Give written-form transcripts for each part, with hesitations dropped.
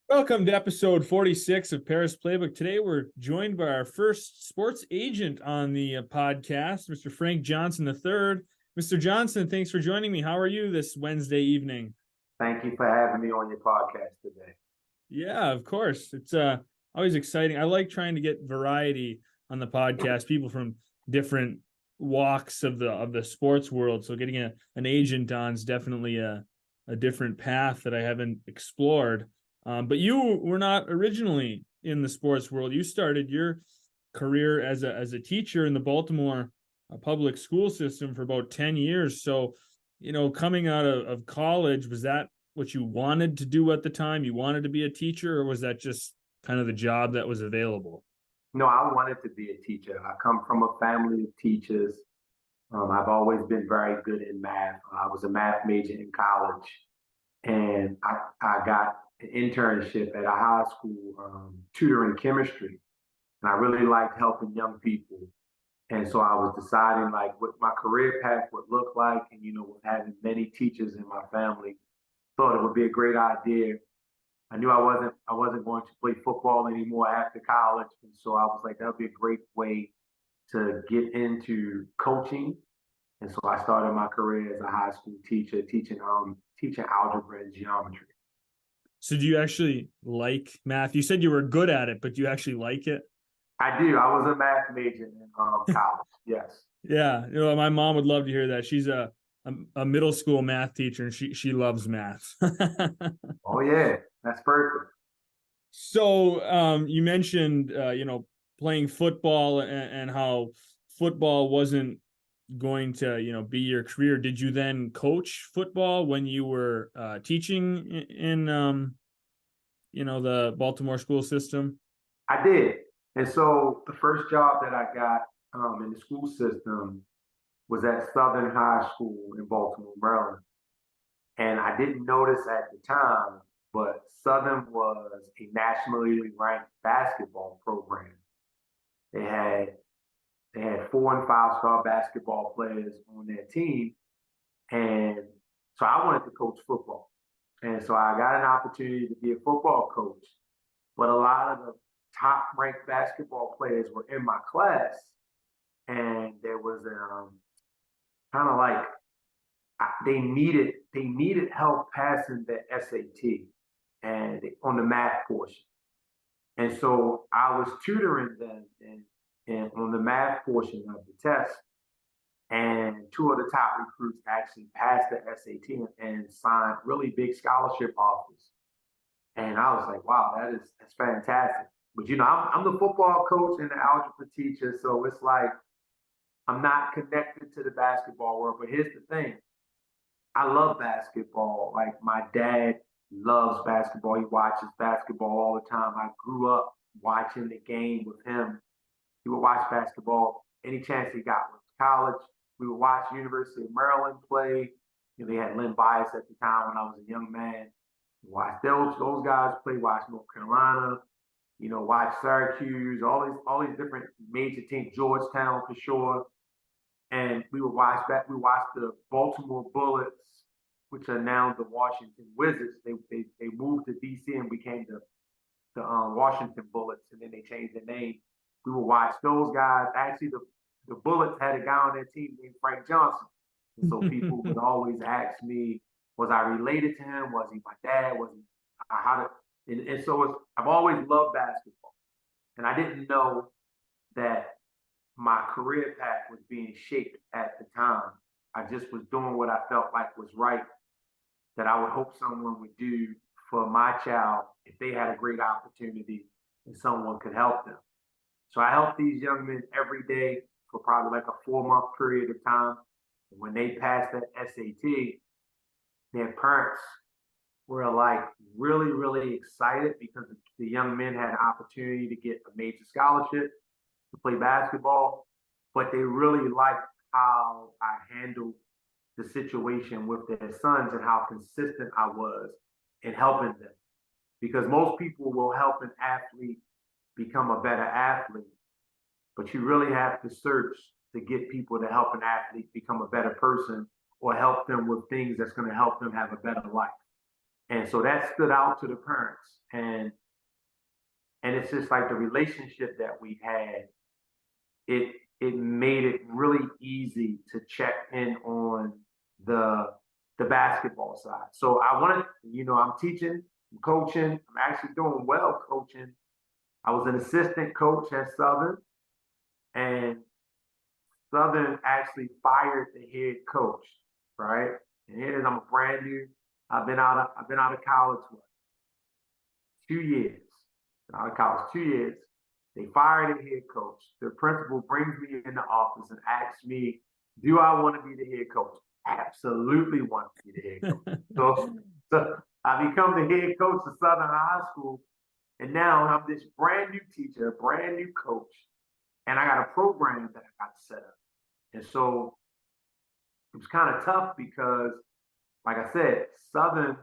Welcome to episode 46 of Paris Playbook. Today we're joined by our first sports agent on the podcast, Mr. Frank Johnson III. Mr. Johnson, thanks for joining me. How are you this Wednesday evening? Thank you for having me on your podcast today. Yeah, of course. It's always exciting. I like trying to get variety on the podcast, people from different walks of the sports world. So getting an agent on is definitely a different path that I haven't explored. But you were not originally in the sports world. You started your career as a teacher in the Baltimore public school system for about 10 years. So, coming out of college, was that what you wanted to do at the time? You wanted to be a teacher, or was that just kind of the job that was available? No, I wanted to be a teacher. I come from a family of teachers. I've always been very good in math. I was a math major in college, and I got an internship at a high school tutoring chemistry. And I really liked helping young people. And so I was deciding like what my career path would look like. And, with having many teachers in my family, thought it would be a great idea. I knew I wasn't going to play football anymore after college, and so I was like, that would be a great way to get into coaching. And so I started my career as a high school teacher, teaching algebra and geometry. So do you actually like math? You said you were good at it, but do you actually like it? I do. I was a math major in college. Yes. Yeah, my mom would love to hear that. She's a middle school math teacher, and she loves math. Oh yeah, that's perfect. So you mentioned playing football and how football wasn't going to be your career. Did you then coach football when you were teaching in the Baltimore school system? I did. And so the first job that I got in the school system was at Southern High School in Baltimore, Maryland. And I didn't notice at the time, but Southern was a nationally ranked basketball program. They had they had 4 and 5 star basketball players on their team, and so I wanted to coach football. And so I got an opportunity to be a football coach, but a lot of the top ranked basketball players were in my class, and there was kind of like they needed help passing the SAT and on the math portion. And so I was tutoring them and on the math portion of the test. And two of the top recruits actually passed the SAT and signed really big scholarship offers. And I was like, wow, that's fantastic. But I'm the football coach and the algebra teacher, so it's like I'm not connected to the basketball world. But here's the thing: I love basketball. Like my dad loves basketball. He watches basketball all the time. I grew up watching the game with him. He would watch basketball any chance he got. With college, we would watch University of Maryland play. They had Lynn Bias at the time when I was a young man. Watch those guys play. Watch North Carolina. Watch Syracuse. All these different major teams. Georgetown for sure. And we would watch that. We watched the Baltimore Bullets, which are now the Washington Wizards. They moved to DC and became the Washington Bullets, and then they changed their name. We would watch those guys. Actually, the Bullets had a guy on their team named Frank Johnson, and so people would always ask me, was I related to him? Was he my dad? Was he how did? And so I've always loved basketball, and I didn't know that my career path was being shaped at the time. I just was doing what I felt like was right, that I would hope someone would do for my child if they had a great opportunity and someone could help them. So I help these young men every day for probably like a 4 month period of time. And when they passed that SAT, their parents were like really, really excited because the young men had an opportunity to get a major scholarship to play basketball, but they really liked how I handled the situation with their sons and how consistent I was in helping them. Because most people will help an athlete become a better athlete, but you really have to search to get people to help an athlete become a better person or help them with things that's going to help them have a better life. And so that stood out to the parents. And it's just like the relationship that we had, it made it really easy to check in on the the basketball side. So I wanted, I'm teaching, I'm coaching, I'm actually doing well coaching. I was an assistant coach at Southern, and Southern actually fired the head coach, right? And here it is, I'm a brand new. I've been out of college what, 2 years. Out of college 2 years. They fired the head coach. The principal brings me in the office and asks me, "Do I want to be the head coach?" Absolutely want to be the head coach. So I become the head coach of Southern High School, and now I'm this brand new teacher, brand new coach, and I got a program that I got set up. And so it was kind of tough because, like I said, Southern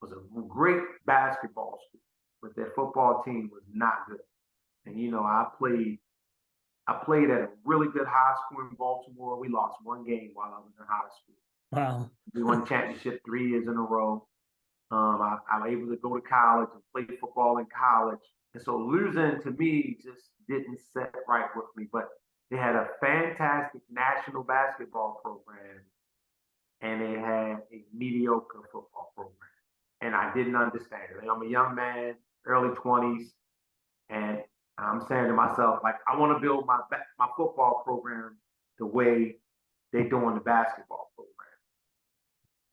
was a great basketball school, but their football team was not good. And I played at a really good high school in Baltimore. We lost one game while I was in high school. Wow. We won the championship 3 years in a row. I was able to go to college and play football in college. And so losing to me just didn't set right with me. But they had a fantastic national basketball program, and they had a mediocre football program. And I didn't understand it. I'm a young man, early 20s, and I'm saying to myself, like, I want to build my football program the way they do in the basketball program.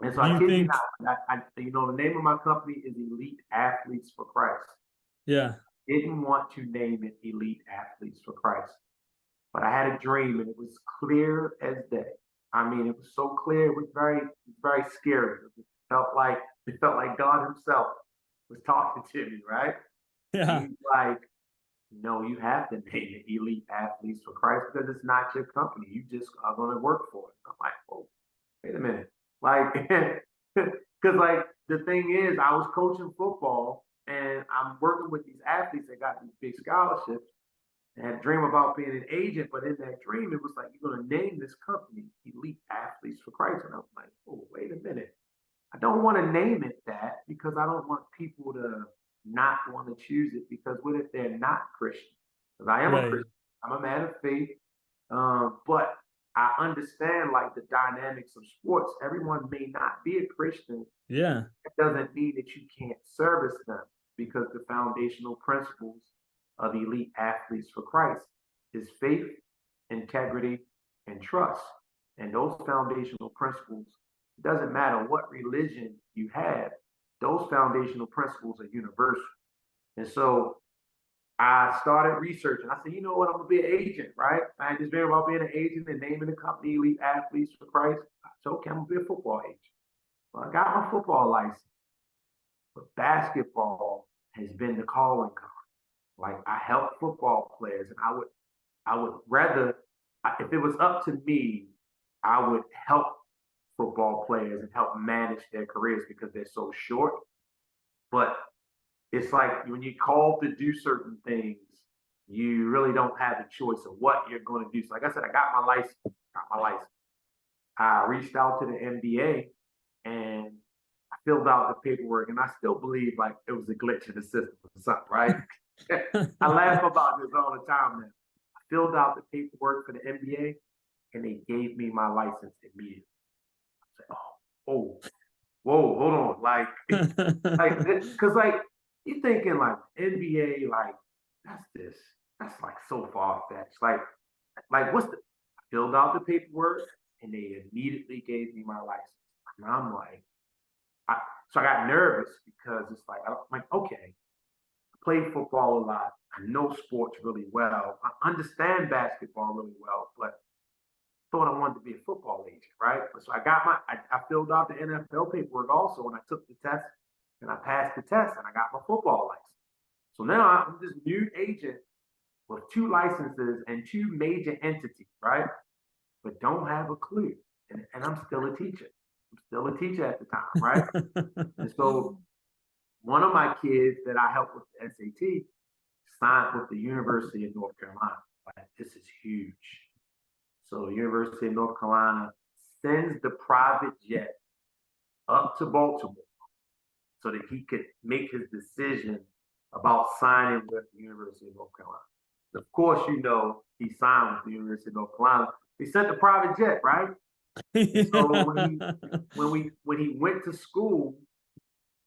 And so Do I you kid you think, not, the name of my company is Elite Athletes for Christ. yeah, Didn't want to name it Elite Athletes for Christ, but I had a dream, and it was clear as day. I mean, it was so clear. It was very scary. It felt like God Himself was talking to me, right? And yeah, He's like, "No, you have to name it Elite Athletes for Christ because it's not your company. You just are going to work for it." I'm like, "Oh, wait a minute." Like, because like the thing is, I was coaching football and I'm working with these athletes that got these big scholarships and had a dream about being an agent. But in that dream, it was like, "You're going to name this company Elite Athletes for Christ." And I was like, "Oh, wait a minute. I don't want to name it that because I don't want people to not want to choose it because what if they're not Christian? Because I am a right. Christian. I'm a man of faith. But I understand like the dynamics of sports. Everyone may not be a Christian. Yeah, That doesn't mean that you can't service them because the foundational principles of elite athletes for Christ is faith, integrity, and trust. And those foundational principles, it doesn't matter what religion you have, those foundational principles are universal. And so I started researching. I said, "You know what? I'm gonna be an agent, right?" I had this dream about being an agent and naming the company Elite Athletes for Christ. I said, "Okay, I'm gonna be a football agent." Well, I got my football license, but basketball has been the calling card. Like I help football players, and I would rather, if it was up to me, I would help football players and help manage their careers because they're so short. But it's like when you're called to do certain things, you really don't have a choice of what you're going to do. So, like I said, I got my license. Got my license. I reached out to the NBA and I filled out the paperwork, and I still believe like it was a glitch in the system or something, right? I laugh about this all the time now. I filled out the paperwork for the NBA, and they gave me my license immediately. I said, "Oh, whoa, hold on, because like you thinking like NBA, like that's this, that's like so far fetched. Like what's the? I filled out the paperwork, and they immediately gave me my license. And I'm like, I, so I got nervous because it's like I'm like, okay, I played football a lot. I know sports really well. I understand basketball really well, but thought I wanted to be a football agent, right? So I filled out the NFL paperwork also, and I took the test, and I passed the test, and I got my football license. So now I'm this new agent with 2 licenses and 2 major entities, right? But don't have a clue, and I'm still a teacher. I'm still a teacher at the time, right? And so one of my kids that I helped with the SAT signed with the University of North Carolina. Like, this is huge. So the University of North Carolina sends the private jet up to Baltimore so that he could make his decision about signing with the University of North Carolina. Of course, he signed with the University of North Carolina. He sent a private jet, right? So when he went to school,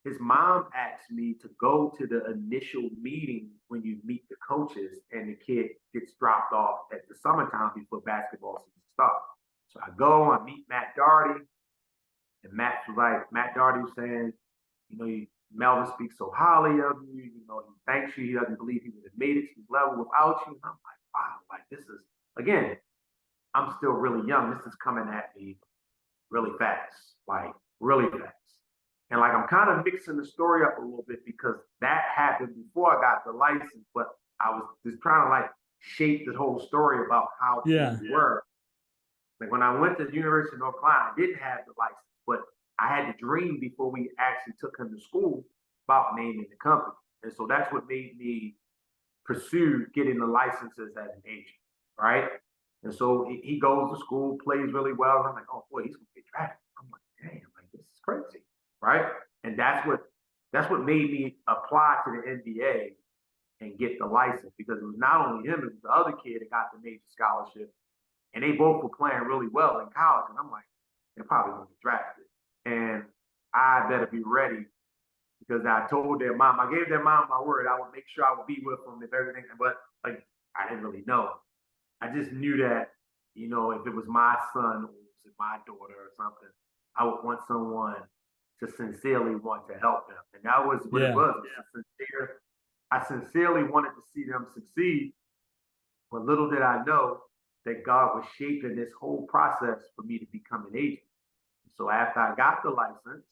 his mom asked me to go to the initial meeting when you meet the coaches and the kid gets dropped off at the summertime before basketball season starts. So I go, I meet Matt Doherty, and Matt Doherty was saying, Melvin speaks so highly of you, he thanks you, he doesn't believe he would have made it to this level without you. And I'm like, wow, like this is, again, I'm still really young. This is coming at me really fast, like really fast. And like I'm kind of mixing the story up a little bit because that happened before I got the license, but I was just trying to like shape the whole story about how things were. Like when I went to the University of North Carolina, I didn't have the license, but I had the dream before we actually took him to school about naming the company. And so that's what made me pursue getting the licenses as an agent, right? And so he goes to school, plays really well. And I'm like, oh boy, he's gonna get drafted. I'm like, damn, like this is crazy, right? And that's what made me apply to the NBA and get the license because it was not only him, it was the other kid that got the major scholarship, and they both were playing really well in college. And I'm like, they're probably gonna get drafted, and I better be ready because I told their mom, I gave their mom my word, I would make sure I would be with them if everything. But like, I didn't really know. I just knew that, if it was my son or was it my daughter or something, I would want someone to sincerely want to help them. And that was what it was. I sincerely wanted to see them succeed, but little did I know that God was shaping this whole process for me to become an agent. So after I got the license,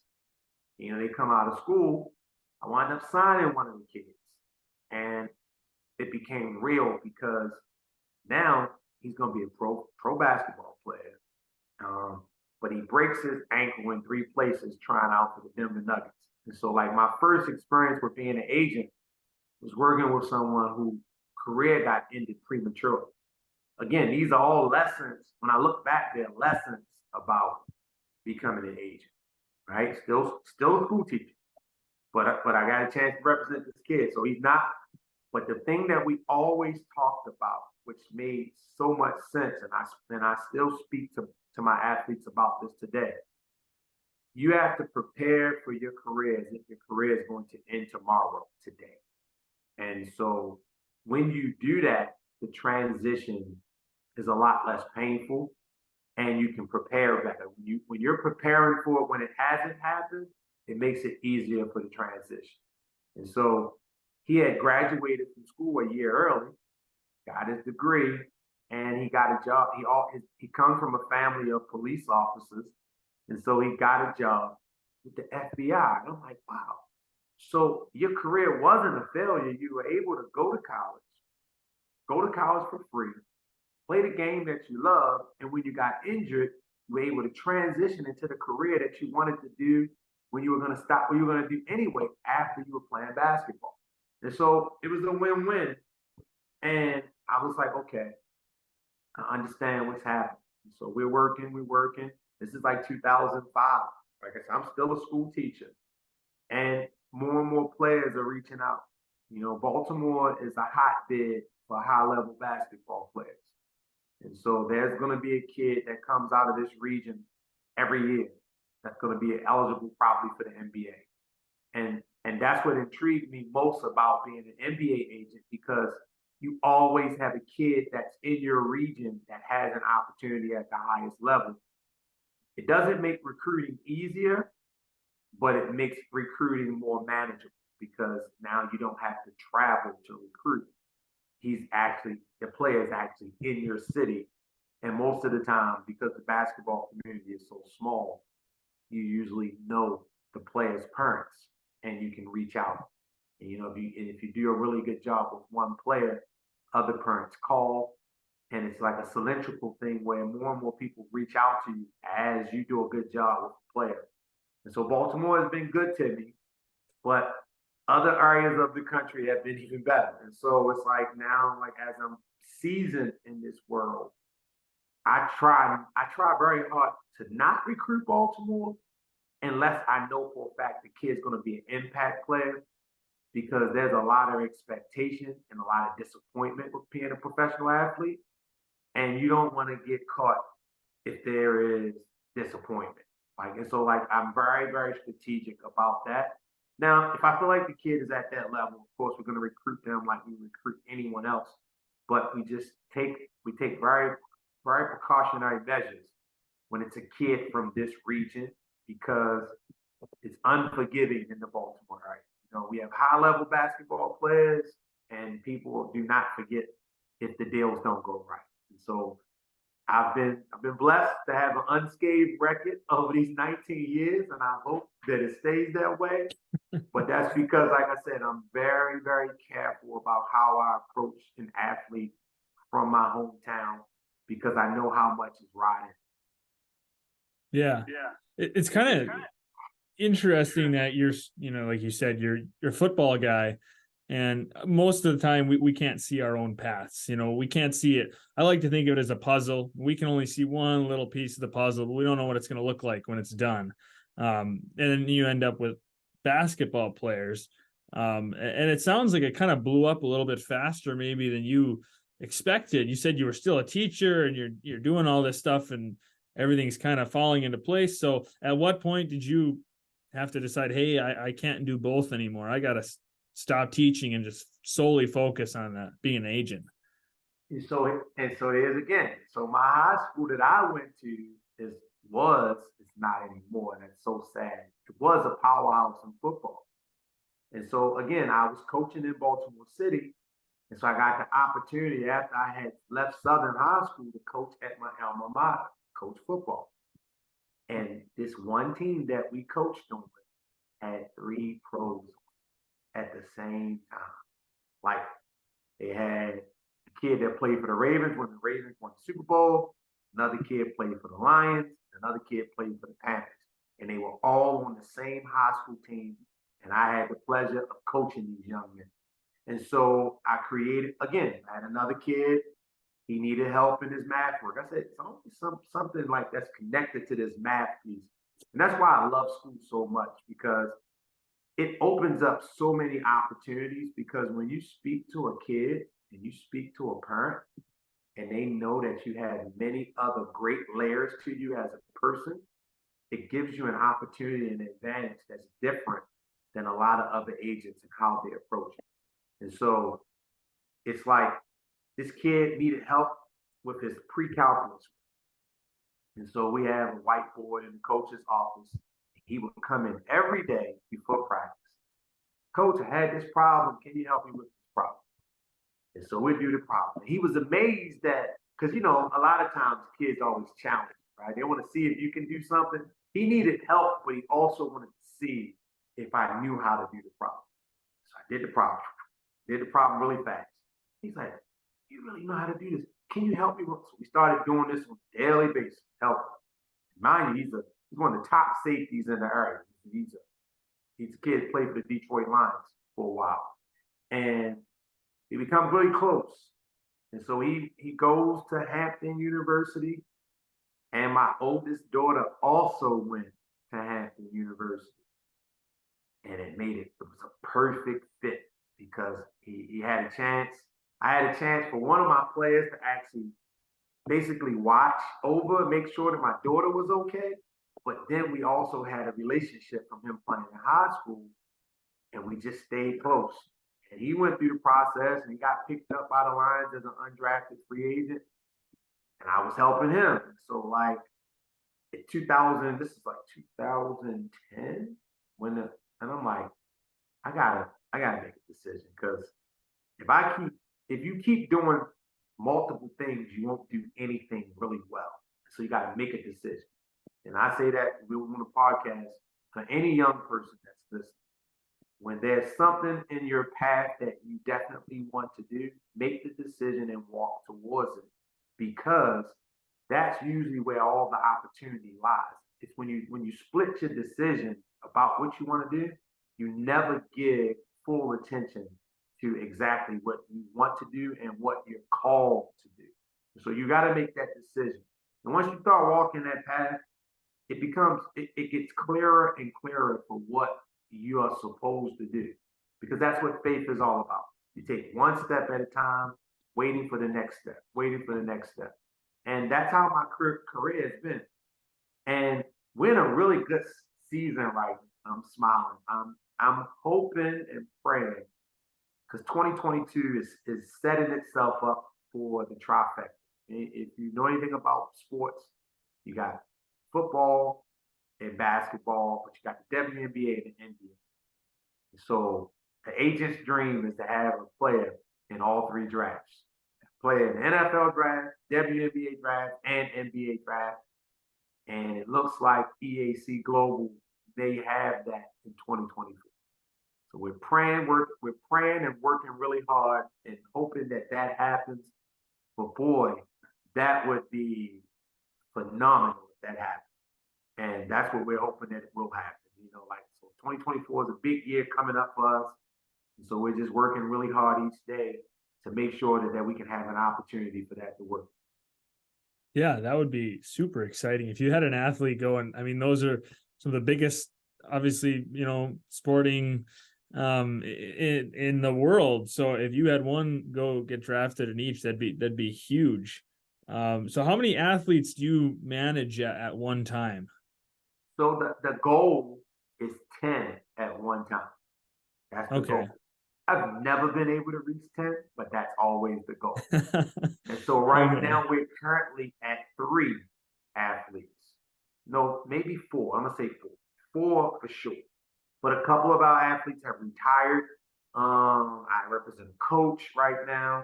they come out of school, I wound up signing one of the kids. And it became real because now he's going to be a pro basketball player. But he breaks his ankle in 3 places trying out for the Denver Nuggets. And so like my first experience with being an agent was working with someone whose career got ended prematurely. Again, these are all lessons. When I look back, they're lessons about becoming an agent, right? Still a school teacher, but I got a chance to represent this kid. So he's not. But the thing that we always talked about, which made so much sense, and I still speak to my athletes about this today. You have to prepare for your career as if your career is going to end tomorrow, today. And so when you do that, the transition is a lot less painful and you can prepare better. When you're preparing for it when it hasn't happened, it makes it easier for the transition. And so he had graduated from school a year early, got his degree, and he got a job. He comes from a family of police officers, and so he got a job with the FBI. And I'm like, wow. So your career wasn't a failure. You were able to go to college for free, play the game that you love, and when you got injured, you were able to transition into the career that you wanted to do when you were going to stop, what you were going to do anyway after you were playing basketball. And so it was a win-win. And I was like, okay, I understand what's happening. So we're working. This is like 2005. Like I said, I'm still a school teacher. And more players are reaching out. Baltimore is a hotbed for high-level basketball players. And so there's going to be a kid that comes out of this region every year that's going to be eligible probably for the NBA. And that's what intrigued me most about being an NBA agent, because you always have a kid that's in your region that has an opportunity at the highest level. It doesn't make recruiting easier, but it makes recruiting more manageable because now you don't have to travel to recruit. The player is actually in your city. And most of the time, because the basketball community is so small, you usually know the player's parents and you can reach out. And, if you do a really good job with one player, other parents call, and it's like a cylindrical thing where more and more people reach out to you as you do a good job with the player. And so Baltimore has been good to me, but other areas of the country have been even better. And so it's like now, like as I'm seasoned in this world, I try very hard to not recruit Baltimore, unless I know for a fact the kid's going to be an impact player, because there's a lot of expectation and a lot of disappointment with being a professional athlete. And you don't want to get caught if there is disappointment. Like, and so like I'm very, very strategic about that. Now, if I feel like the kid is at that level, of course we're going to recruit them like we recruit anyone else. But we take very, very precautionary measures when it's a kid from this region, because it's unforgiving in the Baltimore area. You know, we have high level basketball players, and people do not forget if the deals don't go right. And so I've been blessed to have an unscathed record over these 19 years, and I hope that it stays that way. But that's because, like I said, I'm very, very careful about how I approach an athlete from my hometown, because I know how much is riding. Yeah. It's kind of interesting that you're, like you said, you're a football guy, and most of the time we can't see our own paths. We can't see it. I like to think of it as a puzzle. We can only see one little piece of the puzzle, but we don't know what it's going to look like when it's done. And then you end up with basketball players. And it sounds like it kind of blew up a little bit faster maybe than you expected. You said you were still a teacher and you're doing all this stuff and everything's kind of falling into place. So at what point did you have to decide, hey, I can't do both anymore? I got to stop teaching and just solely focus on that, being an agent. And so it is again. So my high school that I went to it's not anymore. And it's so sad. It was a powerhouse in football. And so again, I was coaching in Baltimore City. And so I got the opportunity after I had left Southern High School to coach at my alma mater, coach football. And this one team that we coached on had 3 pros at the same time. Like, they had a kid that played for the Ravens when the Ravens won the Super Bowl. Another kid played for the Lions. Another kid played for the Panthers. And they were all on the same high school team. And I had the pleasure of coaching these young men. And so I created, again, I had another kid. He needed help in his math work. I said, it's only something like that's connected to this math piece. And that's why I love school so much, because it opens up so many opportunities. Because when you speak to a kid and you speak to a parent, and they know that you have many other great layers to you as a person, it gives you an opportunity and advantage that's different than a lot of other agents and how they approach it. And so it's like this kid needed help with his pre-calculus. And so we have a whiteboard in the coach's office. He would come in every day before practice. Coach, I had this problem. Can you help me with this problem? And so we'd do the problem. He was amazed that, because, a lot of times kids always challenge, right? They want to see if you can do something. He needed help, but he also wanted to see if I knew how to do the problem. So I did the problem really fast. He's like, you really know how to do this? Can you help me? So we started doing this on a daily basis, help him. Mind you, he's one of the top safeties in the area. He's a kid played for the Detroit Lions for a while. And he becomes really close. And so he goes to Hampton University. And my oldest daughter also went to Hampton University. And it was a perfect fit, because he had a chance. I had a chance for one of my players to actually basically watch over, make sure that my daughter was okay. But then we also had a relationship from him playing in high school, and we just stayed close. And he went through the process, and he got picked up by the Lions as an undrafted free agent, and I was helping him. So like in 2000, this is like 2010, and I'm like, I gotta make a decision, because if you keep doing multiple things, you won't do anything really well. So you got to make a decision. And I say that we were on the podcast for any young person that's listening. When there's something in your path that you definitely want to do, make the decision and walk towards it, because that's usually where all the opportunity lies. It's when you split your decision about what you want to do, you never give full attention to exactly what you want to do and what you're called to do. So you got to make that decision. And once you start walking that path, it gets clearer and clearer for what you are supposed to do, because that's what faith is all about. You take one step at a time, waiting for the next step, waiting for the next step. And that's how my career has been. And we're in a really good season right now. I'm smiling. I'm hoping and praying because 2022 is setting itself up for the trifecta. If you know anything about sports, you got football and basketball, but you got the WNBA and the NBA. So the agent's dream is to have a player in all three drafts. Play in the NFL draft, WNBA draft, and NBA draft. And it looks like EAC Global may have that in 2024. So we're praying and working really hard and hoping that that happens. But boy, that would be phenomenal if that happens. And that's what we're hoping that it will happen. So 2024 is a big year coming up for us. And so we're just working really hard each day to make sure that we can have an opportunity for that to work. Yeah, that would be super exciting. If you had an athlete going, I mean, those are some of the biggest, obviously, sporting in the world. So if you had one go get drafted in each, that'd be huge. So how many athletes do you manage at one time? So the goal is 10 at one time. That's the goal. I've never been able to reach 10, but that's always the goal. And so right now we're currently at 3 athletes. No, maybe 4. I'm gonna say 4. 4 for sure. But a couple of our athletes have retired. I represent a coach right now,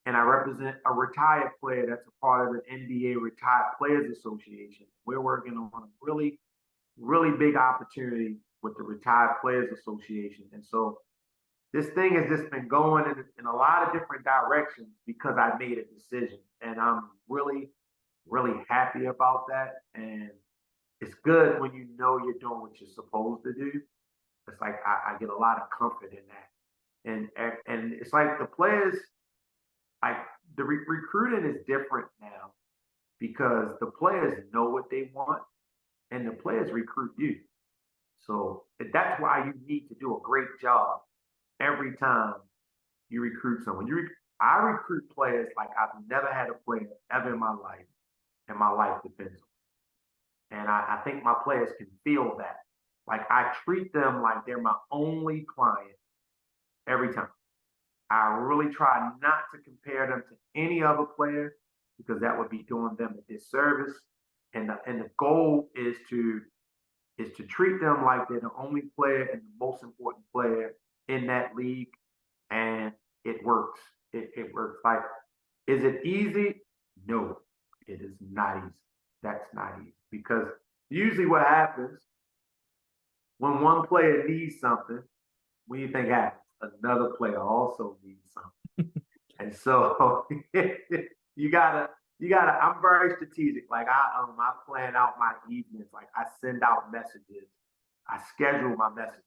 and I represent a retired player that's a part of the NBA Retired Players Association. We're working on a really, really big opportunity with the Retired Players Association. And so this thing has just been going in a lot of different directions because I made a decision. And I'm really, really happy about that. And it's good when you know you're doing what you're supposed to do. It's like I get a lot of comfort in that. And it's like the players, like the recruiting is different now because the players know what they want and the players recruit you. So that's why you need to do a great job every time you recruit someone. I recruit players like I've never had a player ever in my life, and my life depends on it. And I think my players can feel that. Like I treat them like they're my only client every time. I really try not to compare them to any other player because that would be doing them a disservice. And the goal is to treat them like they're the only player and the most important player in that league, and it works. It works. Like, is it easy? No, it is not easy. That's not easy because usually what happens when one player needs something, what do you think happens? Another player also needs something. And so you gotta I'm very strategic. Like I plan out my evenings. Like I send out messages. I schedule my messages.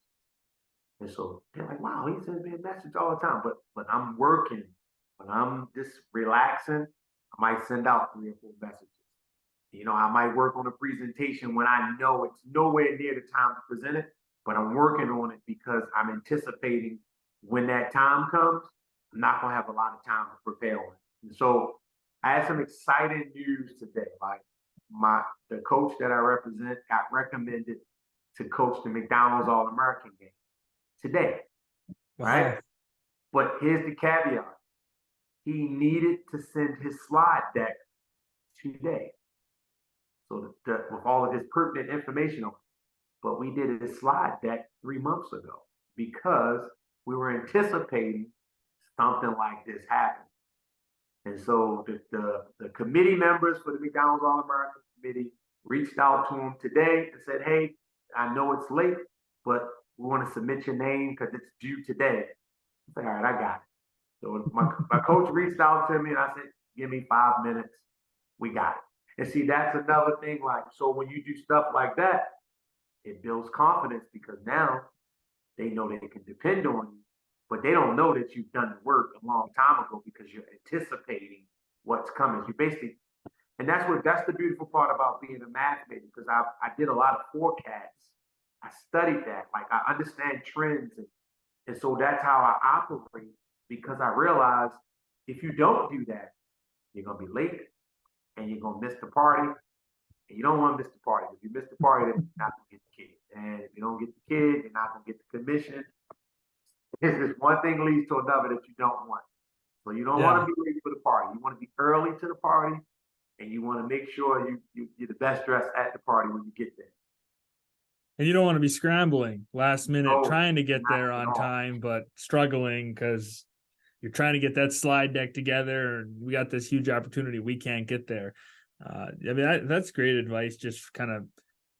And so they're like, wow, he sends me a message all the time. But I'm working. When I'm just relaxing, I might send out 3 or 4 messages. I might work on a presentation when I know it's nowhere near the time to present it, but I'm working on it because I'm anticipating when that time comes, I'm not gonna have a lot of time to prepare on it. And so I had some exciting news today. Like the coach that I represent got recommended to coach the McDonald's All-American game today. Wow. Right? But here's the caveat. He needed to send his slide deck today. So with all of his pertinent information on it. But we did a slide deck 3 months ago because we were anticipating something like this happening. And so the committee members for the McDonald's All-American Committee reached out to him today and said, hey, I know it's late, but we want to submit your name because it's due today. I said, all right, I got it. So my coach reached out to me and I said, give me 5 minutes. We got it. And see, that's another thing. Like, so when you do stuff like that, it builds confidence because now they know they can depend on you, but they don't know that you've done the work a long time ago because you're anticipating what's coming. And that's the beautiful part about being a math major, because I did a lot of forecasts. I studied that. Like, I understand trends, and so that's how I operate, because I realized if you don't do that, you're gonna be late and you're gonna miss the party. And you don't want to miss the party. If you miss the party, then you're not gonna get the kid. And if you don't get the kid, you're not gonna get the commission. It's just one thing leads to another that you don't want. So you don't want Yeah. to be late for the party. You want to be early to the party, and you want to make sure you're the best dressed at the party when you get there. And you don't want to be scrambling last minute, No, trying to get not there at on all. time, but struggling because you're trying to get that slide deck together. And we got this huge opportunity. We can't get there. I mean, that's great advice, just kind of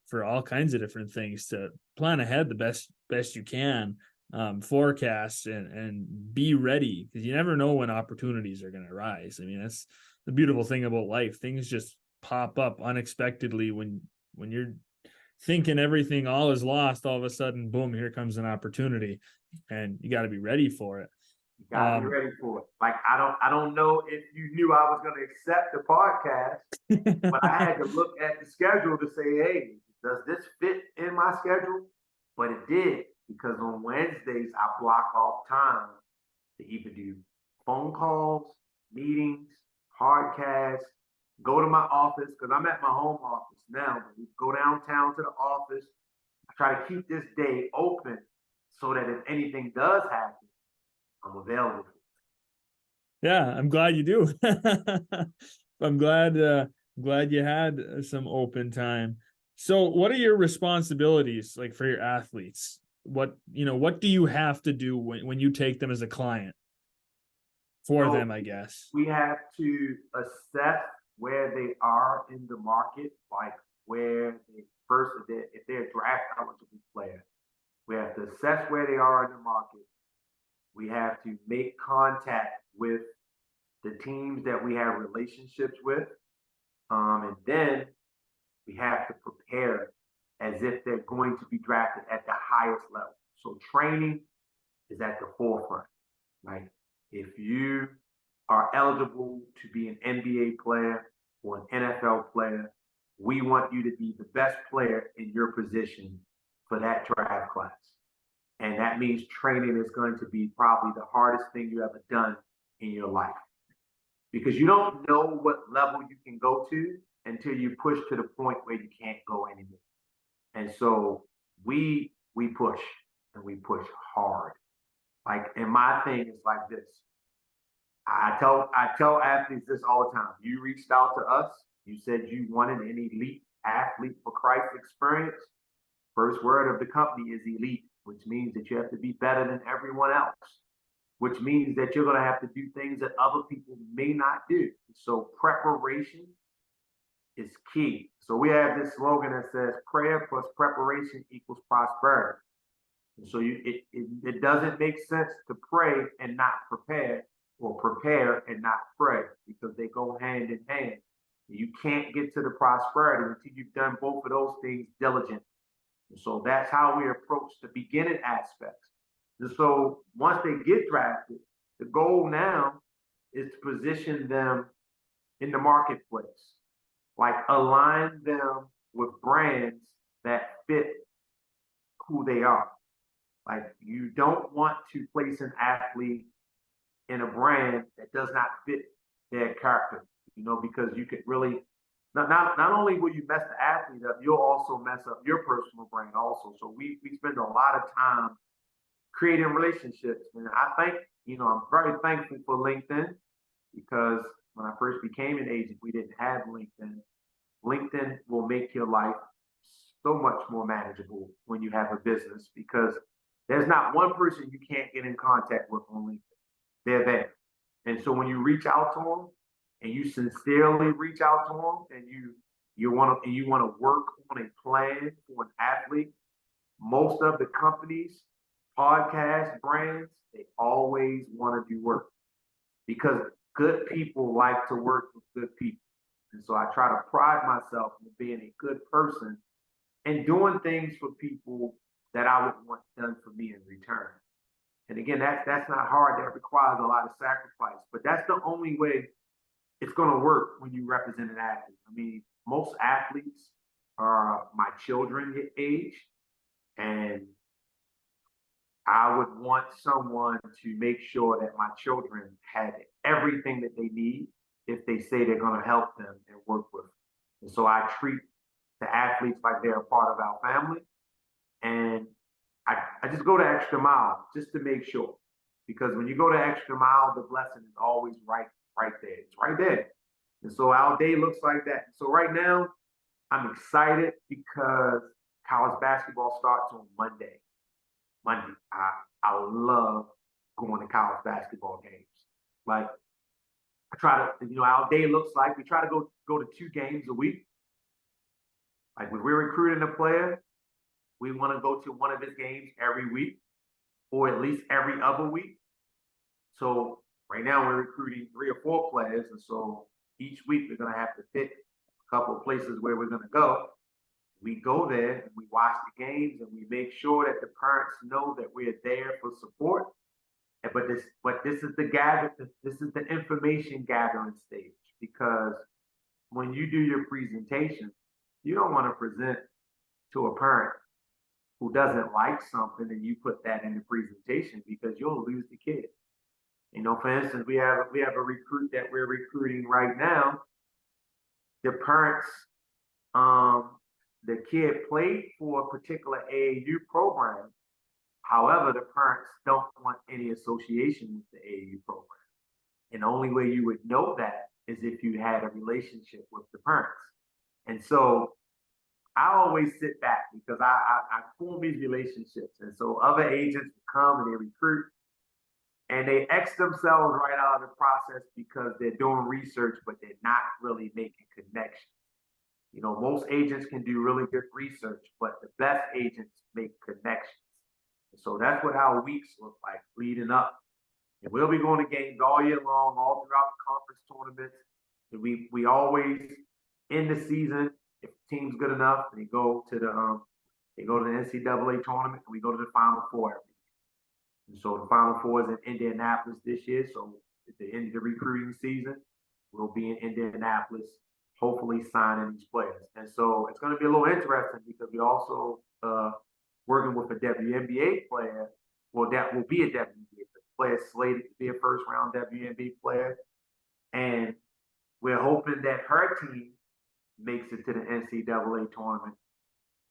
for all kinds of different things, to plan ahead the best you can, forecast and be ready, because you never know when opportunities are going to arise. I mean, that's the beautiful thing about life. Things just pop up unexpectedly when you're thinking everything all is lost. All of a sudden, boom, here comes an opportunity, and you got to be ready for it. You gotta be ready for it. Like, I don't know if you knew I was gonna accept the podcast, but I had to look at the schedule to say, hey, does this fit in my schedule? But it did, because on Wednesdays I block off time to either do phone calls, meetings, podcasts, go to my office, because I'm at my home office now, but we go downtown to the office. I try to keep this day open so that if anything does happen, I'm available. Yeah, I'm glad you do. I'm glad you had some open time. So what are your responsibilities like for your athletes? What do you have to do when you take them as a client for So them, I guess? we have to assess where they are in the market, like where they first, if they're a draft eligible player, we have to assess where they are in the market. We have to make contact with the teams that we have relationships with. And then we have to prepare as if they're going to be drafted at the highest level. So training is at the forefront. Like, if you are eligible to be an NBA player or an NFL player, we want you to be the best player in your position for that draft class. And that means training is going to be probably the hardest thing you ever done in your life, because you don't know what level you can go to until you push to the point where you can't go anymore. And so we push, and we push hard. Like, and my thing is like this. I tell athletes this all the time. You reached out to us. You said you wanted an elite athlete for Christ experience. First word of the company is elite, which means that you have to be better than everyone else, which means that you're going to have to do things that other people may not do. So preparation is key. So we have this slogan that says prayer plus preparation equals prosperity. And so it doesn't make sense to pray and not prepare, or prepare and not pray, because they go hand in hand. You can't get to the prosperity until you've done both of those things diligently. And so that's how we approach the beginning aspects. And so once they get drafted, the goal now is to position them in the marketplace, like align them with brands that fit who they are. Like, you don't want to place an athlete in a brand that does not fit their character, because you could really not only will you mess the athlete up, you'll also mess up your personal brand also. So we spend a lot of time creating relationships. And I'm very thankful for LinkedIn, because when I first became an agent, we didn't have LinkedIn. LinkedIn will make your life so much more manageable when you have a business, because there's not one person you can't get in contact with on LinkedIn. They're there. And so when you reach out to them, and you sincerely reach out to them, and you want to work on a plan for an athlete, most of the companies, podcast brands, they always want to do work, because good people like to work with good people. And so I try to pride myself in being a good person and doing things for people that I would want done for me in return. And again, that's not hard. That requires a lot of sacrifice, but that's the only way it's going to work when you represent an athlete. I mean, most athletes are my children age, and I would want someone to make sure that my children had everything that they need if they say they're going to help them and work with them. And so I treat the athletes like they're a part of our family. And I just go the extra mile just to make sure. Because when you go the extra mile, the blessing is always right there. It's right there. And so our day looks like that. So right now, I'm excited because college basketball starts on Monday. Monday. I love going to college basketball games. Like I try to, our day looks like we try to go to 2 games a week. Like when we're recruiting a player, we want to go to one of his games every week, or at least every other week. So right now we're recruiting 3 or 4 players, and so each week we're gonna have to pick a couple of places where we're gonna go. We go there and we watch the games and we make sure that the parents know that we're there for support. But this is the information gathering stage, because when you do your presentation, you don't want to present to a parent who doesn't like something and you put that in the presentation, because you'll lose the kid. For instance, we have a recruit that we're recruiting right now. The parents, the kid played for a particular AAU program. However, the parents don't want any association with the AAU program. And the only way you would know that is if you had a relationship with the parents. And so I always sit back because I form these relationships. And so other agents come and they recruit and they X themselves right out of the process because they're doing research, but they're not really making connections. Most agents can do really good research, but the best agents make connections. And so that's what our weeks look like leading up. And we'll be going to games all year long, all throughout the conference tournaments. And we always end the season, if the team's good enough, they go to the NCAA tournament, and we go to the Final Four every year. And so the Final Four is in Indianapolis this year. So at the end of the recruiting season, we'll be in Indianapolis, hopefully signing these players. And so it's going to be a little interesting because we also working with a WNBA player. Well, that will be a WNBA player slated to be a first-round WNBA player. And we're hoping that her team makes it to the NCAA tournament.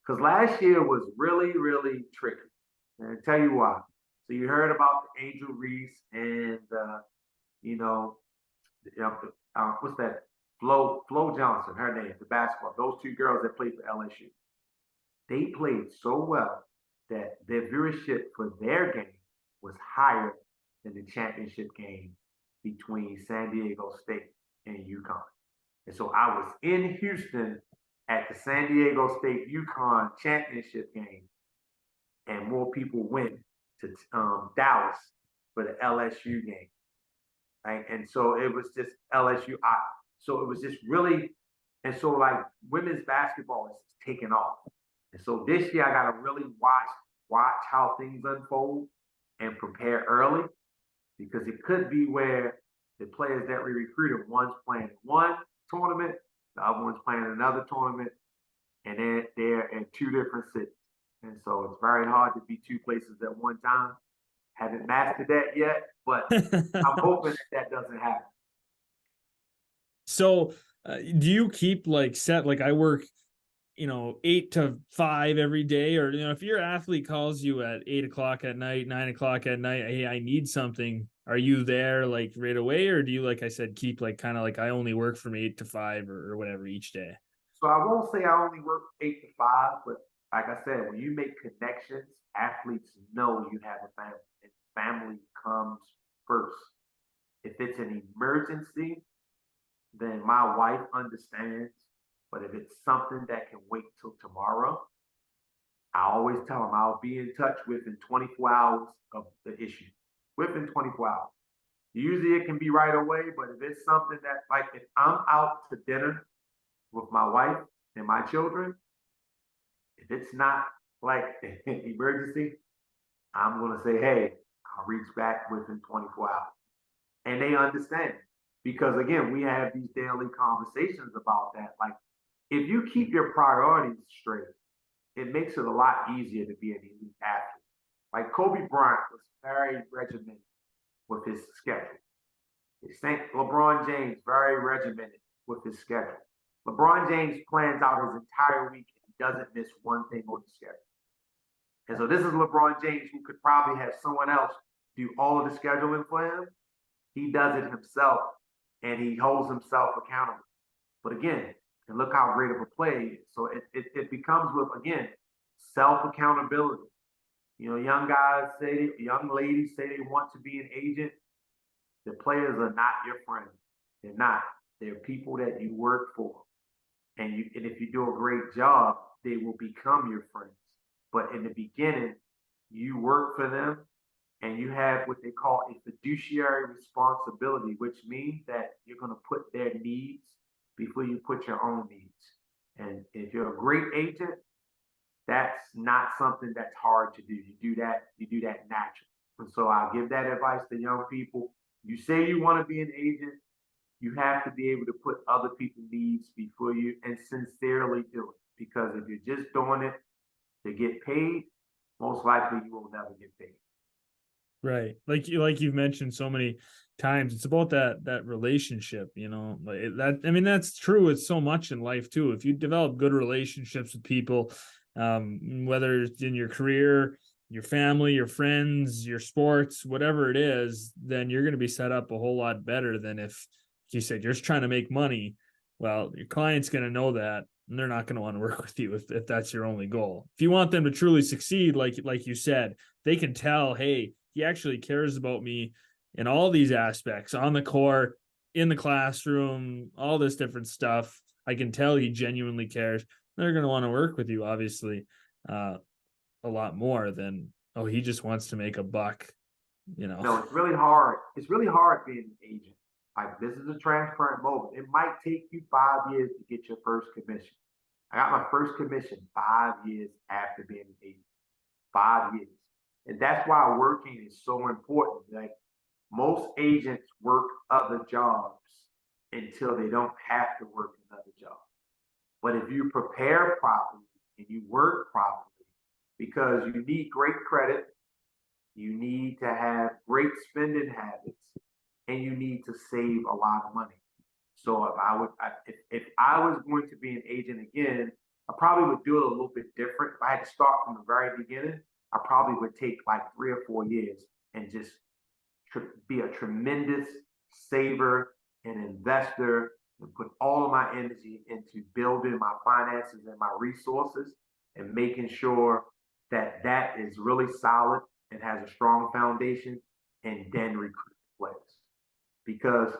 Because last year was really, really tricky. And I'll tell you why. So you heard about the Angel Reese and, what's that? Flo Johnson, her name, the basketball. Those 2 girls that played for LSU. They played so well that their viewership for their game was higher than the championship game between San Diego State and UConn. And so I was in Houston at the San Diego State UConn championship game, and more people went to Dallas for the LSU game. Right? And so it was just LSU. So it was just really, and so like women's basketball is taking off. And so this year I got to really watch how things unfold and prepare early, because it could be where the players that we recruited, one's playing in one tournament, the other one's playing in another tournament, and they're in 2 different cities. And so it's very hard to be 2 places at one time. Haven't mastered that yet, but I'm hoping that doesn't happen. So do you keep set, I work 8 to 5 every day, or if your athlete calls you at 8 o'clock at night, 9 o'clock at night, hey, I need something, are you there right away, or do you, like I said, keep kind of I only work from 8 to 5 or whatever each day? So I won't say I only work 8 to 5, but like I said, when you make connections, athletes know you have a family, and family comes first. If it's an emergency, then my wife understands. But if it's something that can wait till tomorrow, I always tell them I'll be in touch within 24 hours of the issue. Within 24 hours. Usually it can be right away, but if it's something that, if I'm out to dinner with my wife and my children, if it's not an emergency, I'm going to say, hey, I'll reach back within 24 hours. And they understand. Because again, we have these daily conversations about that. Like, if you keep your priorities straight, it makes it a lot easier to be an elite athlete. Like Kobe Bryant was very regimented with his schedule. Saint LeBron James very regimented with his schedule. LeBron James plans out his entire week and he doesn't miss one thing on the schedule. And so this is LeBron James, who could probably have someone else do all of the scheduling for him. He does it himself and he holds himself accountable. But again, and look how great of a play he is. So it becomes with, again, self accountability. You know, young ladies say they want to be an agent. The players are not your friends. They're not. They're people that you work for. And if you do a great job, they will become your friends. But in the beginning, you work for them and you have what they call a fiduciary responsibility, which means that you're going to put their needs before you put your own needs. And if you're a great agent, that's not something that's hard to do. You do that naturally. And so I'll give that advice to young people. You say you want to be an agent, you have to be able to put other people's needs before you and sincerely do it. Because if you're just doing it to get paid, most likely you will never get paid. Right. You've mentioned so many times, it's about that relationship, you know, like that. I mean, that's true with so much in life too. If you develop good relationships with people, whether it's in your career, your family, your friends, your sports, whatever it is, then you're going to be set up a whole lot better than if you said you're just trying to make money. Well, your client's going to know that and they're not going to want to work with you if that's your only goal. If you want them to truly succeed, like you said, they can tell, hey, he actually cares about me in all these aspects, on the court, in the classroom, all this different stuff. I can tell he genuinely cares. They're going to want to work with you, obviously, a lot more than, oh, he just wants to make a buck, you know. No, it's really hard. It's really hard being an agent. Like, this is a transparent moment. It might take you 5 years to get your first commission. I got my first commission 5 years after being an agent. 5 years. And that's why working is so important. Like, most agents work other jobs until they don't have to work another job. But if you prepare properly and you work properly, because you need great credit, you need to have great spending habits, and you need to save a lot of money. So if I was going to be an agent again, I probably would do it a little bit different. If I had to start from the very beginning, I probably would take like 3 or 4 years and just be a tremendous saver and investor and put all of my energy into building my finances and my resources and making sure that that is really solid and has a strong foundation, and then recruit players. Because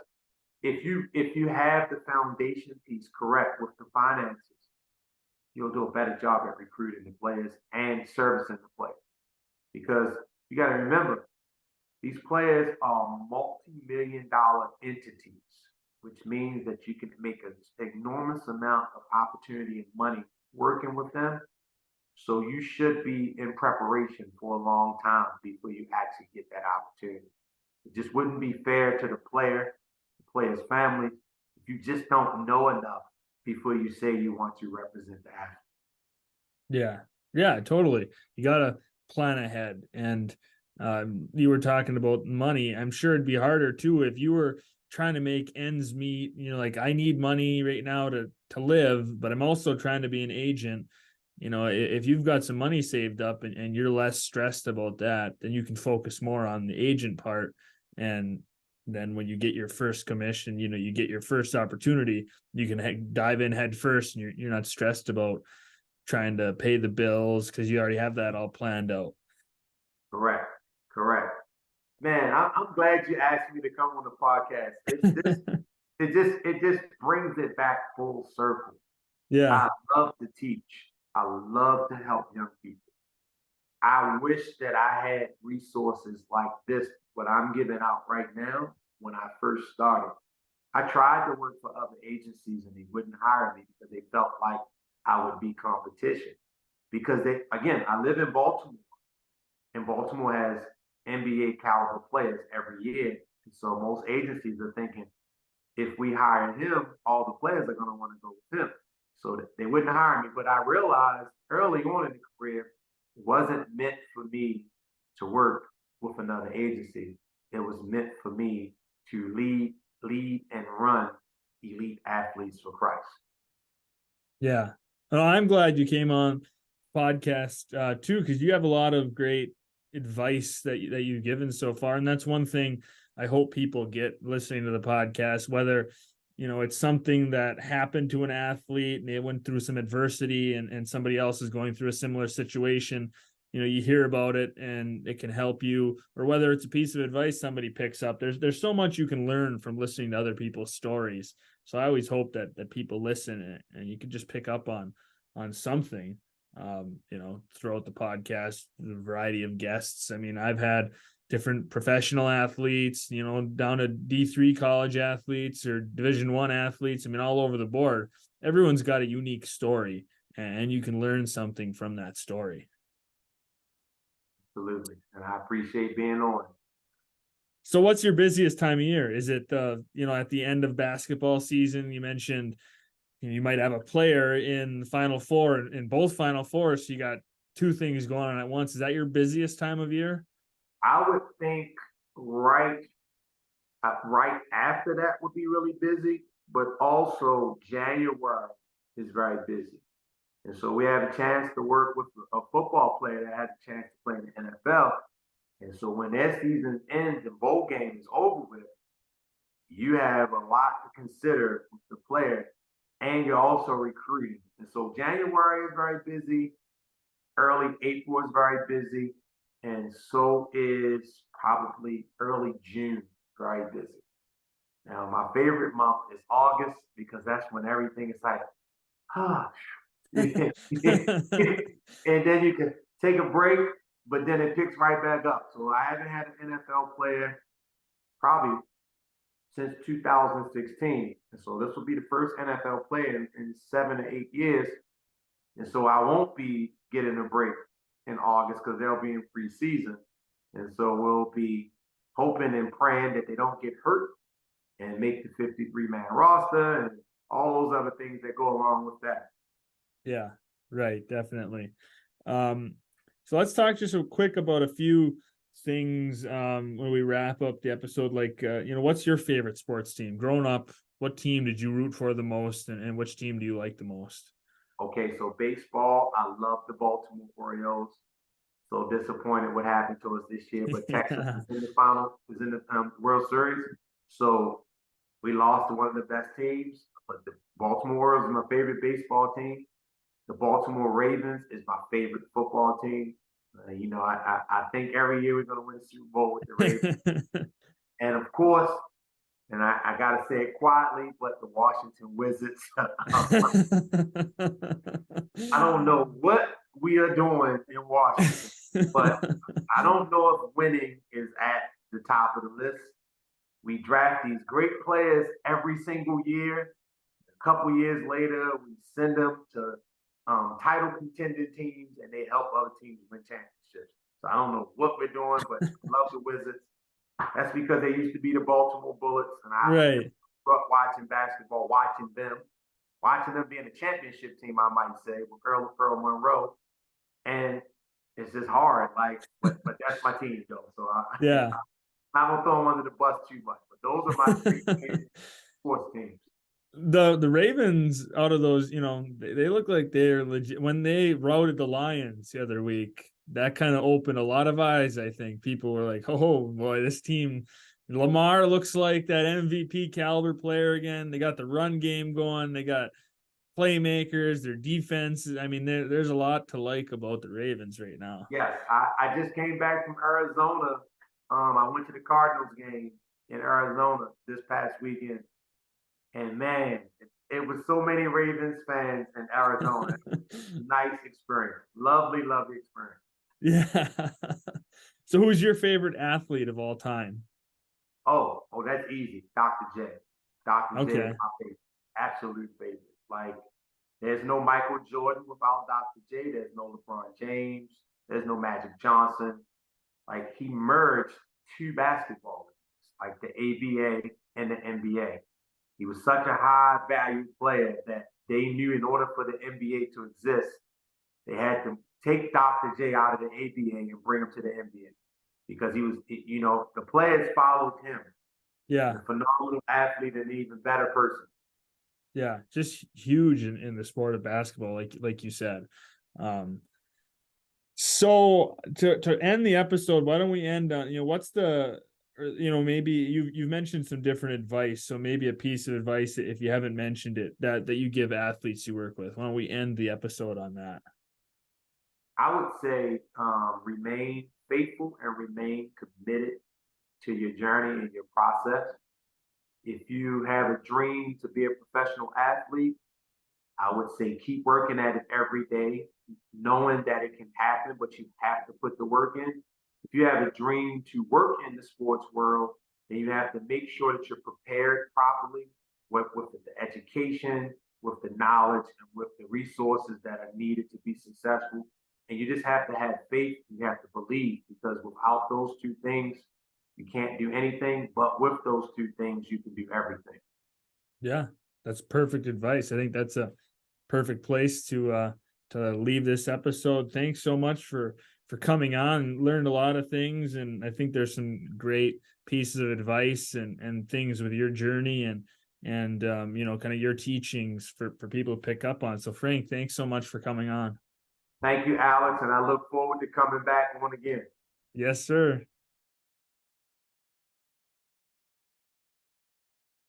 if you have the foundation piece correct with the finances, you'll do a better job at recruiting the players and servicing the players. Because you got to remember, these players are multi-million-dollar entities, which means that you can make an enormous amount of opportunity and money working with them. So you should be in preparation for a long time before you actually get that opportunity. It just wouldn't be fair to the player's family, if you just don't know enough before you say you want to represent the athlete. Yeah. Yeah, totally. You got to plan ahead. And you were talking about money. I'm sure it'd be harder too if you were trying to make ends meet. You know, like, I need money right now to live, but I'm also trying to be an agent. You know, if you've got some money saved up and you're less stressed about that, then you can focus more on the agent part. And then when you get your first commission, you know, you get your first opportunity, you can dive in head first, and you're not stressed about trying to pay the bills because you already have that all planned out. Correct. Correct. Man, I'm glad you asked me to come on the podcast. It just brings it back full circle. Yeah. I love to teach. I love to help young people. I wish that I had resources like this, what I'm giving out right now, when I first started. I tried to work for other agencies and they wouldn't hire me because they felt like I would be competition. Because I live in Baltimore, and Baltimore has NBA caliber players every year. And so most agencies are thinking, if we hire him, all the players are going to want to go with him. So they wouldn't hire me. But I realized early on in the career, it wasn't meant for me to work with another agency. It was meant for me to lead and run elite athletes for Christ. Yeah. Well, I'm glad you came on podcast too, because you have a lot of great advice that you've given so far. And that's one thing I hope people get listening to the podcast, whether it's something that happened to an athlete and they went through some adversity and somebody else is going through a similar situation. You hear about it and it can help you, or whether it's a piece of advice somebody picks up. There's so much you can learn from listening to other people's stories. So I always hope that people listen and you can just pick up on something, throughout the podcast, the variety of guests. I mean, I've had different professional athletes, down to D3 college athletes or Division I athletes. I mean, all over the board. Everyone's got a unique story, and you can learn something from that story. Absolutely. And I appreciate being on. So what's your busiest time of year? Is it at the end of basketball season? You mentioned you might have a player in the Final Four, in both Final Fours, so you got two things going on at once. Is that your busiest time of year? I would think right after that would be really busy, but also January is very busy. And so we have a chance to work with a football player that has a chance to play in the NFL. And so when their season ends and bowl game is over with, you have a lot to consider with the player, and you're also recruiting. And so January is very busy. Early April is very busy. And so is probably early June, very busy. Now, my favorite month is August because that's when everything is like, ah, and then you can take a break, but then it picks right back up. So I haven't had an NFL player probably since 2016. And so this will be the first NFL player in 7 to 8 years. And so I won't be getting a break in August because they'll be in preseason. And so we'll be hoping and praying that they don't get hurt and make the 53-man roster and all those other things that go along with that. Yeah, right. Definitely. So let's talk just real quick about a few things when we wrap up the episode. Like, what's your favorite sports team? Growing up, what team did you root for the most, and which team do you like the most? Okay, so baseball, I love the Baltimore Orioles. So disappointed what happened to us this year, but Texas Yeah. is in the final, is in the World Series. So we lost to one of the best teams, but the Baltimore Orioles is my favorite baseball team. The Baltimore Ravens is my favorite football team. I think every year we're going to win the Super Bowl with the Ravens. And of course, and I got to say it quietly, but the Washington Wizards. I don't know what we are doing in Washington, but I don't know if winning is at the top of the list. We draft these great players every single year. A couple years later, we send them to title contending teams, and they help other teams win championships. So I don't know what we're doing, but I love the Wizards. That's because they used to be the Baltimore Bullets, and I Right. grew up watching basketball, watching them being a championship team, I might say, with Earl Monroe. And it's just hard, but that's my team, though. So Yeah. I'm not gonna throw them under the bus too much. But those are my three favorite sports teams. The Ravens, out of those, they look like they're legit. When they routed the Lions the other week, that kind of opened a lot of eyes. I think people were like, "Oh boy, this team." Lamar looks like that MVP caliber player again. They got the run game going. They got playmakers. Their defense. I mean, there's a lot to like about the Ravens right now. Yes, I just came back from Arizona. I went to the Cardinals game in Arizona this past weekend. And man, it was so many Ravens fans in Arizona. Nice experience. Lovely, lovely experience. Yeah. So who's your favorite athlete of all time? Oh, that's easy. Dr. J. Dr. J is Okay. my favorite. Absolute favorite. Like, there's no Michael Jordan without Dr. J. There's no LeBron James. There's no Magic Johnson. Like, he merged two basketball leagues, like the ABA and the NBA. He was such a high value player that they knew in order for the NBA to exist, they had to take Dr. J out of the ABA and bring him to the NBA because he was, the players followed him. He's Yeah. a phenomenal athlete and an even better person. Yeah. Just huge in the sport of basketball, like you said. So to end the episode, why don't we end on, what's the, or, maybe you've mentioned some different advice. So maybe a piece of advice, if you haven't mentioned it, that you give athletes you work with. Why don't we end the episode on that? I would say remain faithful and remain committed to your journey and your process. If you have a dream to be a professional athlete, I would say keep working at it every day, knowing that it can happen, but you have to put the work in. If you have a dream to work in the sports world, then you have to make sure that you're prepared properly with the education, with the knowledge, and with the resources that are needed to be successful. And you just have to have faith. You have to believe because without those two things, you can't do anything. But with those two things, you can do everything. Yeah, that's perfect advice. I think that's a perfect place to leave this episode. Thanks so much for coming on and learned a lot of things. And I think there's some great pieces of advice and things with your journey and kind of your teachings for people to pick up on. So Frank, thanks so much for coming on. Thank you, Alex, and I look forward to coming back on again. Yes, sir.